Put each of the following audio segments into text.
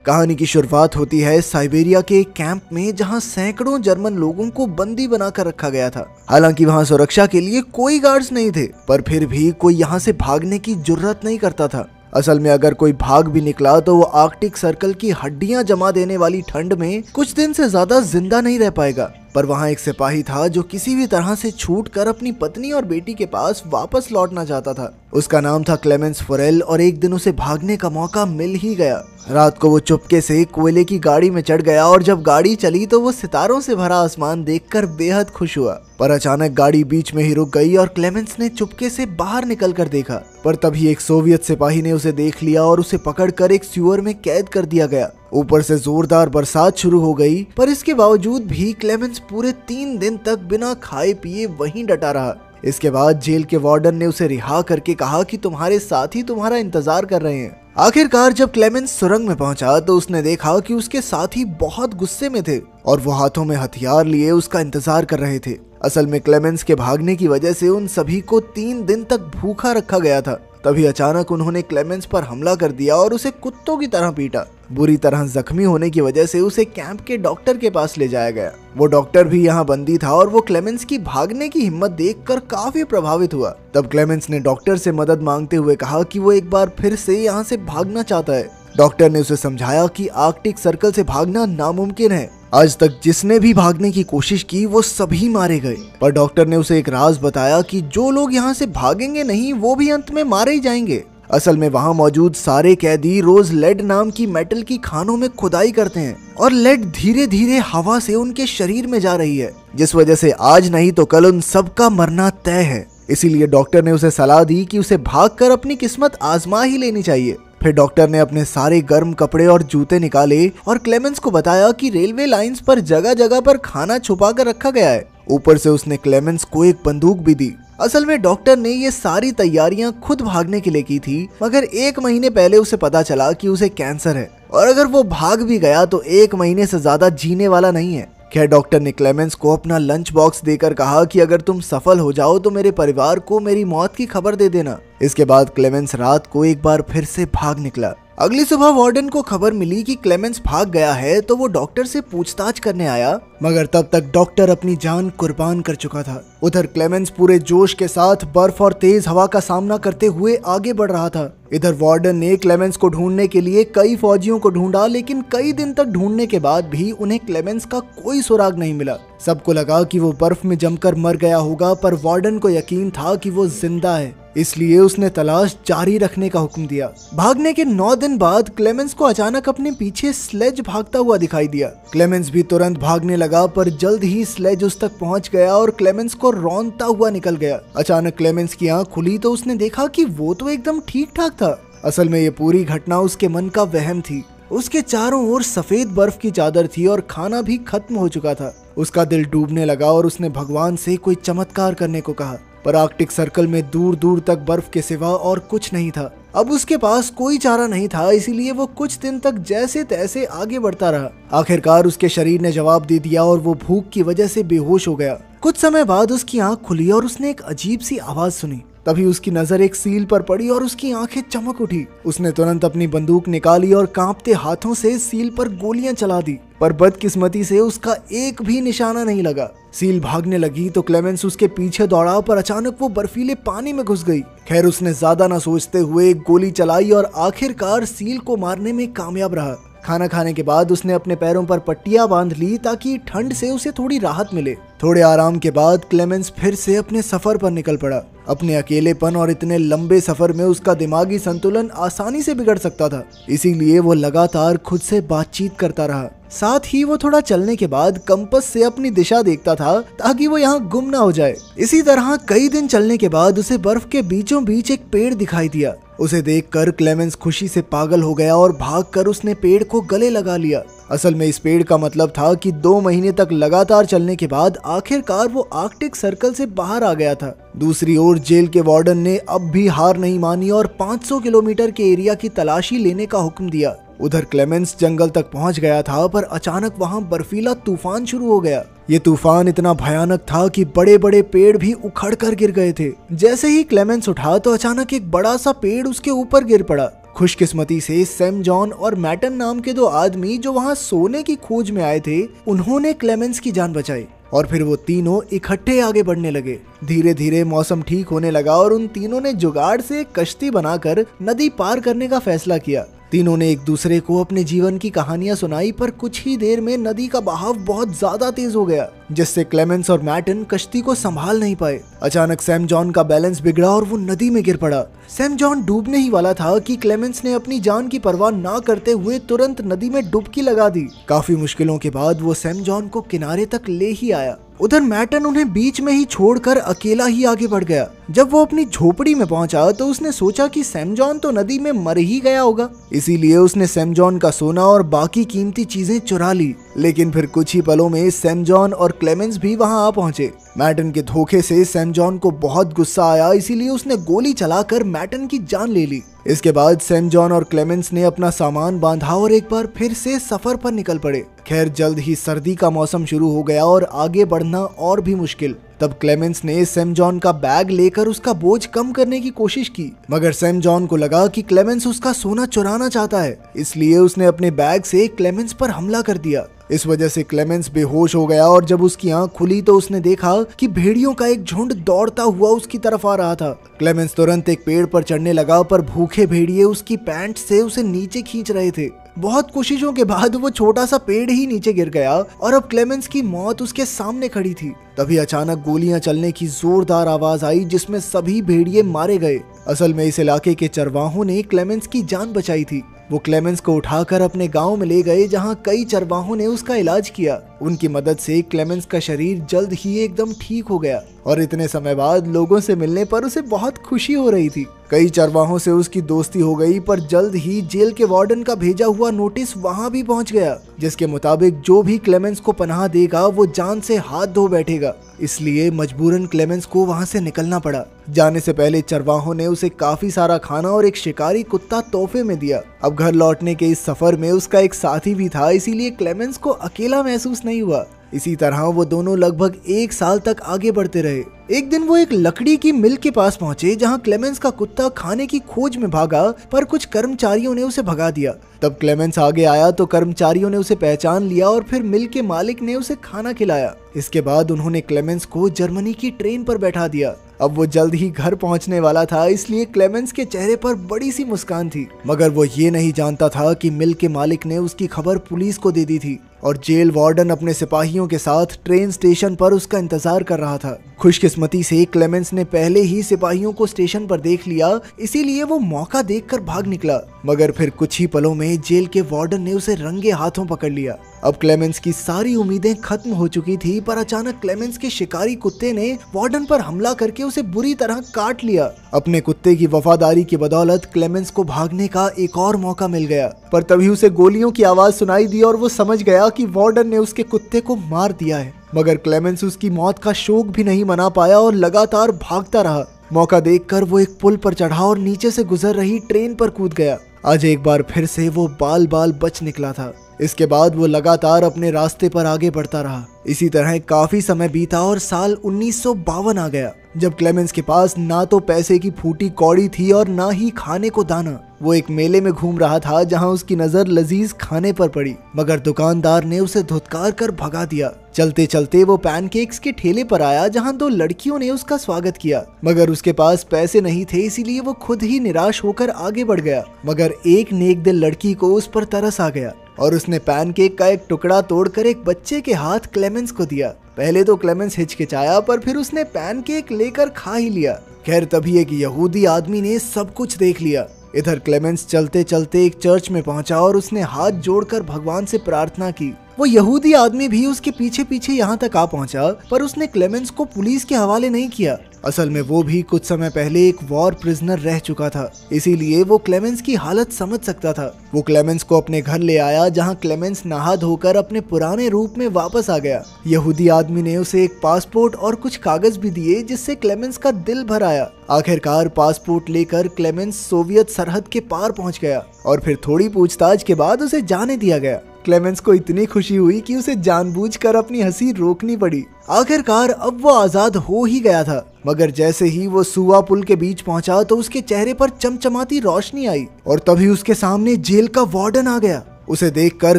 कहानी की शुरुआत होती है साइबेरिया के एक कैंप में, जहां सैकड़ों जर्मन लोगों को बंदी बनाकर रखा गया था। हालांकि वहां सुरक्षा के लिए कोई गार्ड्स नहीं थे, पर फिर भी कोई यहां से भागने की जुर्रत नहीं करता था। असल में अगर कोई भाग भी निकला तो वो आर्कटिक सर्कल की हड्डियां जमा देने वाली ठंड में कुछ दिन से ज्यादा जिंदा नहीं रह पाएगा। पर वहाँ एक सिपाही था जो किसी भी तरह से छूटकर अपनी पत्नी और बेटी के पास वापस लौटना चाहता था। उसका नाम था क्लेमेंस फोरेल और एक दिन उसे भागने का मौका मिल ही गया। रात को वो चुपके से कोयले की गाड़ी में चढ़ गया और जब गाड़ी चली तो वो सितारों से भरा आसमान देखकर बेहद खुश हुआ। पर अचानक गाड़ी बीच में ही रुक गई और क्लेमेंस ने चुपके से बाहर निकल कर देखा, पर तभी एक सोवियत सिपाही ने उसे देख लिया और उसे पकड़कर एक सीवर में कैद कर दिया गया। ऊपर से जोरदार बरसात शुरू हो गई, पर इसके बावजूद भी क्लेमेंस पूरे 3 दिन तक बिना खाए पिए वहीं डटा रहा। इसके बाद जेल के वार्डन ने उसे रिहा करके कहा कि तुम्हारे साथी तुम्हारा इंतजार कर रहे हैं। आखिरकार जब क्लेमेंस सुरंग में पहुंचा तो उसने देखा कि उसके साथी बहुत गुस्से में थे और वो हाथों में हथियार लिए उसका इंतजार कर रहे थे। असल में क्लेमेंस के भागने की वजह से उन सभी को 3 दिन तक भूखा रखा गया था। तभी अचानक उन्होंने क्लेमेंस पर हमला कर दिया और उसे कुत्तों की तरह पीटा। बुरी तरह जख्मी होने की वजह से उसे कैंप के डॉक्टर के पास ले जाया गया। वो डॉक्टर भी यहाँ बंदी था और वो क्लेमेंस की भागने की हिम्मत देखकर काफी प्रभावित हुआ। तब क्लेमेंस ने डॉक्टर से मदद मांगते हुए कहा कि वो एक बार फिर से यहाँ से भागना चाहता है। डॉक्टर ने उसे समझाया कि आर्कटिक सर्कल से भागना नामुमकिन है। आज तक जिसने भी भागने की कोशिश की वो सभी मारे गए। पर डॉक्टर ने उसे एक राज बताया कि जो लोग यहाँ से भागेंगे नहीं वो भी अंत में मारे ही जाएंगे। असल में वहाँ मौजूद सारे कैदी रोज लेड नाम की मेटल की खानों में खुदाई करते हैं और लेड धीरे धीरे हवा से उनके शरीर में जा रही है, जिस वजह से आज नहीं तो कल उन सबका मरना तय है। इसीलिए डॉक्टर ने उसे सलाह दी कि उसे भागकर अपनी किस्मत आजमा ही लेनी चाहिए। फिर डॉक्टर ने अपने सारे गर्म कपड़े और जूते निकाले और क्लेमेंस को बताया कि रेलवे लाइंस पर जगह जगह पर खाना छुपा कर रखा गया है। ऊपर से उसने क्लेमेंस को एक बंदूक भी दी। असल में डॉक्टर ने ये सारी तैयारियां खुद भागने के लिए की थी, मगर 1 महीने पहले उसे पता चला कि उसे कैंसर है और अगर वो भाग भी गया तो 1 महीने से ज्यादा जीने वाला नहीं है। खैर डॉक्टर ने क्लेमेंस को अपना लंच बॉक्स देकर कहा कि अगर तुम सफल हो जाओ तो मेरे परिवार को मेरी मौत की खबर दे देना। इसके बाद क्लेमेंस रात को एक बार फिर से भाग निकला। अगली सुबह वार्डन को खबर मिली कि क्लेमेंस भाग गया है तो वो डॉक्टर से पूछताछ करने आया, मगर तब तक डॉक्टर अपनी जान कुर्बान कर चुका था। उधर क्लेमेंस पूरे जोश के साथ बर्फ और तेज हवा का सामना करते हुए आगे बढ़ रहा था। इधर वार्डन ने क्लेमेंस को ढूंढने के लिए कई फौजियों को ढूंढा, लेकिन कई दिन तक ढूंढने के बाद भी उन्हें क्लेमेंस का कोई सुराग नहीं मिला। सबको लगा कि वो बर्फ में जमकर मर गया होगा, पर वार्डन को यकीन था कि वो जिंदा है, इसलिए उसने तलाश जारी रखने का हुक्म दिया। भागने के 9 दिन बाद क्लेमेंस को अचानक अपने पीछे स्लेज भागता हुआ दिखाई दिया। क्लेमेंस भी तुरंत भागने लगा, पर जल्द ही स्लेज उस तक पहुंच गया और क्लेमेंस को रौंदता हुआ निकल गया। अचानक क्लेमेंस की आंख खुली तो उसने देखा कि वो तो एकदम ठीक ठाक था। असल में ये पूरी घटना उसके मन का वहम थी। उसके चारों ओर सफेद बर्फ की चादर थी और खाना भी खत्म हो चुका था। उसका दिल डूबने लगा और उसने भगवान से कोई चमत्कार करने को कहा, पर आर्कटिक सर्कल में दूर दूर तक बर्फ के सिवा और कुछ नहीं था। अब उसके पास कोई चारा नहीं था, इसीलिए वो कुछ दिन तक जैसे तैसे आगे बढ़ता रहा। आखिरकार उसके शरीर ने जवाब दे दिया और वो भूख की वजह से बेहोश हो गया। कुछ समय बाद उसकी आंख खुली और उसने एक अजीब सी आवाज सुनी। तभी उसकी नजर एक सील पर पड़ी और उसकी आंखें चमक उठी। उसने तुरंत अपनी बंदूक निकाली और कांपते हाथों से सील पर गोलियां चला दी, पर बदकिस्मती से उसका एक भी निशाना नहीं लगा। सील भागने लगी तो क्लेमेंस उसके पीछे दौड़ा, पर अचानक वो बर्फीले पानी में घुस गई। खैर उसने ज्यादा न सोचते हुए एक गोली चलाई और आखिरकार सील को मारने में कामयाब रहा। खाना खाने के बाद उसने अपने पैरों पर पट्टियां बांध ली ताकि ठंड से उसे थोड़ी राहत मिले। थोड़े आराम के बाद क्लेमेंस फिर से अपने सफर पर निकल पड़ा। अपने अकेलेपन और इतने लंबे सफर में उसका दिमागी संतुलन आसानी से बिगड़ सकता था, इसीलिए वो लगातार खुद से बातचीत करता रहा। साथ ही वो थोड़ा चलने के बाद कंपास से अपनी दिशा देखता था ताकि वो यहाँ गुम ना हो जाए। इसी तरह कई दिन चलने के बाद उसे बर्फ के बीचों बीच एक पेड़ दिखाई दिया। उसे देखकर क्लेमेंस खुशी से पागल हो गया और भागकर उसने पेड़ को गले लगा लिया। असल में इस पेड़ का मतलब था कि 2 महीने तक लगातार चलने के बाद आखिरकार वो आर्कटिक सर्कल से बाहर आ गया था। दूसरी ओर जेल के वार्डन ने अब भी हार नहीं मानी और 500 किलोमीटर के एरिया की तलाशी लेने का हुक्म दिया। उधर क्लेमेंस जंगल तक पहुंच गया था, पर अचानक वहां बर्फीला तूफान शुरू हो गया। ये तूफान इतना भयानक था कि बड़े बड़े पेड़ भी उखड़ कर गिर गए थे। जैसे ही क्लेमेंस उठा तो अचानक एक बड़ा सा पेड़ उसके ऊपर गिर पड़ा। खुशकिस्मती से सैम जॉन और मैटन नाम के दो आदमी जो वहाँ सोने की खोज में आए थे, उन्होंने क्लेमेंस की जान बचाई और फिर वो तीनों इकट्ठे आगे बढ़ने लगे। धीरे धीरे मौसम ठीक होने लगा और उन तीनों ने जुगाड़ से एक कश्ती बनाकर नदी पार करने का फैसला किया। तीनों ने एक दूसरे को अपने जीवन की कहानियां सुनाई, पर कुछ ही देर में नदी का बहाव बहुत ज्यादा तेज हो गया, जिससे क्लेमेंस और मैटन कश्ती को संभाल नहीं पाए। अचानक सैम जॉन का बैलेंस बिगड़ा और वो नदी में गिर पड़ा। सैम जॉन डूबने ही वाला था कि क्लेमेंस ने अपनी जान की परवाह ना करते हुए तुरंत नदी में डुबकी लगा दी। काफी मुश्किलों के बाद वो सैम जॉन को किनारे तक ले ही आया। उधर मैटन उन्हें बीच में ही छोड़कर अकेला ही आगे बढ़ गया। जब वो अपनी झोपड़ी में पहुंचा तो उसने सोचा कि सैम जॉन तो नदी में मर ही गया होगा, इसीलिए उसने सैम जॉन का सोना और बाकी कीमती चीजें चुरा ली। लेकिन फिर कुछ ही पलों में सैम जॉन और क्लेमेंस भी वहां आ पहुंचे। मैटन के धोखे से सैम जॉन को बहुत गुस्सा आया, इसीलिए उसने गोली चलाकर मैटन की जान ले ली। इसके बाद सैम जॉन और क्लेमेंस ने अपना सामान बांधा और एक बार फिर से सफर पर निकल पड़े। खैर जल्द ही सर्दी का मौसम शुरू हो गया और आगे बढ़ना और भी मुश्किल। तब क्लेमेंस ने सैम जॉन का बैग लेकर उसका बोझ कम करने की कोशिश की, मगर सैम जॉन को लगा कि क्लेमेंस उसका सोना चुराना चाहता है, इसलिए उसने अपने बैग से क्लेमेंस पर हमला कर दिया। इस वजह से क्लेमेंस बेहोश हो गया और जब उसकी आंख खुली तो उसने देखा कि भेड़ियों का एक झुंड दौड़ता हुआ उसकी तरफ आ रहा था। क्लेमेंस तुरंत एक पेड़ पर चढ़ने लगा, पर भूखे भेड़िए उसकी पैंट से उसे नीचे खींच रहे थे। बहुत कोशिशों के बाद वो छोटा सा पेड़ ही नीचे गिर गया और अब क्लेमेंस की मौत उसके सामने खड़ी थी। तभी अचानक गोलियां चलने की जोरदार आवाज आई, जिसमें सभी भेड़िए मारे गए। असल में इस इलाके के चरवाहों ने क्लेमेंस की जान बचाई थी। वो क्लेमेंस को उठाकर अपने गांव में ले गए, जहां कई चरवाहों ने उसका इलाज किया। उनकी मदद से क्लेमेंस का शरीर जल्द ही एकदम ठीक हो गया और इतने समय बाद लोगों से मिलने पर उसे बहुत खुशी हो रही थी। कई चरवाहों से उसकी दोस्ती हो गई, पर जल्द ही जेल के वार्डन का भेजा हुआ नोटिस वहां भी पहुंच गया, जिसके मुताबिक जो भी क्लेमेंस को पनाह देगा वो जान से हाथ धो बैठेगा। इसलिए मजबूरन क्लेमेंस को वहां से निकलना पड़ा। जाने से पहले चरवाहों ने उसे काफी सारा खाना और एक शिकारी कुत्ता तोहफे में दिया। अब घर लौटने के इस सफर में उसका एक साथी भी था, इसीलिए क्लेमेंस को अकेला महसूस नहीं हुआ। इसी तरह वो दोनों लगभग 1 साल तक आगे बढ़ते रहे। एक दिन वो एक लकड़ी की मिल के पास पहुंचे, जहां क्लेमेंस का कुत्ता खाने की खोज में भागा, पर कुछ कर्मचारियों ने उसे भगा दिया। तब क्लेमेंस आगे आया तो कर्मचारियों ने उसे पहचान लिया और फिर मिल के मालिक ने उसे खाना खिलाया। इसके बाद उन्होंने क्लेमेंस को जर्मनी की ट्रेन पर बैठा दिया। अब वो जल्द ही घर पहुंचने वाला था, इसलिए क्लेमेंस के चेहरे पर बड़ी सी मुस्कान थी, मगर वो ये नहीं जानता था कि मिल के मालिक ने उसकी खबर पुलिस को दे दी थी और जेल वार्डन अपने सिपाहियों के साथ ट्रेन स्टेशन पर उसका इंतजार कर रहा था। खुशकिस्मती से क्लेमेंस ने पहले ही सिपाहियों को स्टेशन पर देख लिया, इसीलिए वो मौका देखकर भाग निकला, मगर फिर कुछ ही पलों में जेल के वार्डन ने उसे रंगे हाथों पकड़ लिया। अब क्लेमेंस की सारी उम्मीदें खत्म हो चुकी थी, पर अचानक क्लेमेंस के शिकारी कुत्ते ने वार्डन पर हमला करके उसे बुरी तरह काट लिया। अपने कुत्ते की वफादारी की बदौलत क्लेमेंस को भागने का एक और मौका मिल गया, पर तभी उसे गोलियों की आवाज सुनाई दी और वो समझ गया कि वार्डन ने उसके कुत्ते को मार दिया है। मगर क्लेमेंस उसकी मौत का शोक भी नहीं मना पाया और लगातार भागता रहा। मौका देखकर वो एक पुल पर चढ़ा और नीचे से गुजर रही ट्रेन पर कूद गया। आज एक बार फिर से वो बाल बाल बच निकला था। इसके बाद वो लगातार अपने रास्ते पर आगे बढ़ता रहा। इसी तरह काफी समय बीता और साल 1952 आ गया, जब क्लेमेंस के पास ना तो पैसे की फूटी कौड़ी थी और ना ही खाने को दाना। वो एक मेले में घूम रहा था, जहां उसकी नजर लजीज खाने पर पड़ी, मगर दुकानदार ने उसे धुतकार कर भगा दिया। चलते चलते वो पैनकेक्स के ठेले पर आया, जहां 2 लड़कियों ने उसका स्वागत किया, मगर उसके पास पैसे नहीं थे, इसीलिए वो खुद ही निराश होकर आगे बढ़ गया। मगर एक नेक दिल लड़की को उस पर तरस आ गया और उसने पैनकेक का एक टुकड़ा तोड़कर एक बच्चे के हाथ क्लेमेंस को दिया। पहले तो क्लेमेंस हिचकिचाया, पर फिर उसने पैनकेक लेकर खा ही लिया। खैर तभी एक यहूदी आदमी ने सब कुछ देख लिया। इधर क्लेमेंस चलते चलते एक चर्च में पहुंचा और उसने हाथ जोड़कर भगवान से प्रार्थना की। वो यहूदी आदमी भी उसके पीछे पीछे यहाँ तक आ पहुंचा, पर उसने क्लेमेंस को पुलिस के हवाले नहीं किया। असल में वो भी कुछ समय पहले एक वॉर प्रिजनर रह चुका था, इसीलिए वो क्लेमेंस की हालत समझ सकता था। वो क्लेमेंस को अपने घर ले आया, जहाँ क्लेमेंस नहा धोकर अपने पुराने रूप में वापस आ गया। यहूदी आदमी ने उसे एक पासपोर्ट और कुछ कागज भी दिए, जिससे क्लेमेंस का दिल भर आया। आखिरकार पासपोर्ट लेकर क्लेमेंस सोवियत सरहद के पार पहुंच गया और फिर थोड़ी पूछताछ के बाद उसे जाने दिया गया। क्लेमेंस को इतनी खुशी हुई कि उसे जानबूझकर अपनी हंसी रोकनी पड़ी। आखिरकार अब वो आजाद हो ही गया था, मगर जैसे ही वो सुआ पुल के बीच पहुंचा तो उसके चेहरे पर चमचमाती रोशनी आई और तभी उसके सामने जेल का वार्डन आ गया। उसे देखकर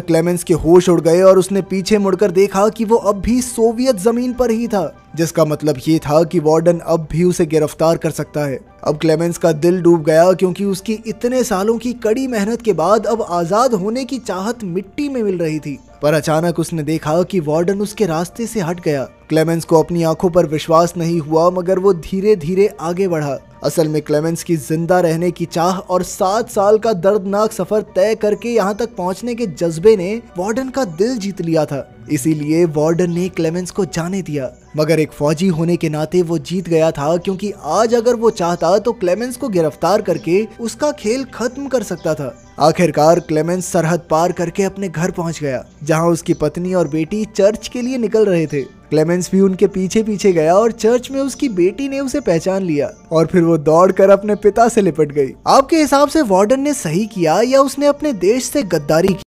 क्लेमेंस के होश उड़ गए और उसने पीछे मुड़कर देखा कि वो अब भी सोवियत जमीन पर ही था, जिसका मतलब ये था कि वार्डन अब भी उसे गिरफ्तार कर सकता है। अब क्लेमेंस का दिल डूब गया क्योंकि उसकी इतने सालों की कड़ी मेहनत के बाद अब आजाद होने की चाहत मिट्टी में मिल रही थी। पर अचानक उसने देखा कि वार्डन उसके रास्ते से हट गया। क्लेमेंस को अपनी आंखों पर विश्वास नहीं हुआ, मगर वो धीरे धीरे आगे बढ़ा। असल में क्लेमेंस की जिंदा रहने की चाह और 7 साल का दर्दनाक सफर तय करके यहाँ तक पहुँचने के जज्बे ने वार्डन का दिल जीत लिया था। इसीलिए वार्डन ने क्लेमेंस को जाने दिया, मगर एक फौजी होने के नाते वो जीत गया था, क्योंकि आज अगर वो चाहता तो क्लेमेंस को गिरफ्तार करके उसका खेल खत्म कर सकता था। आखिरकार क्लेमेंस सरहद पार करके अपने घर पहुंच गया, जहां उसकी पत्नी और बेटी चर्च के लिए निकल रहे थे। क्लेमेंस भी उनके पीछे पीछे गया और चर्च में उसकी बेटी ने उसे पहचान लिया और फिर वो दौड़कर अपने पिता से लिपट गई। आपके हिसाब से वार्डन ने सही किया या उसने अपने देश से गद्दारी की?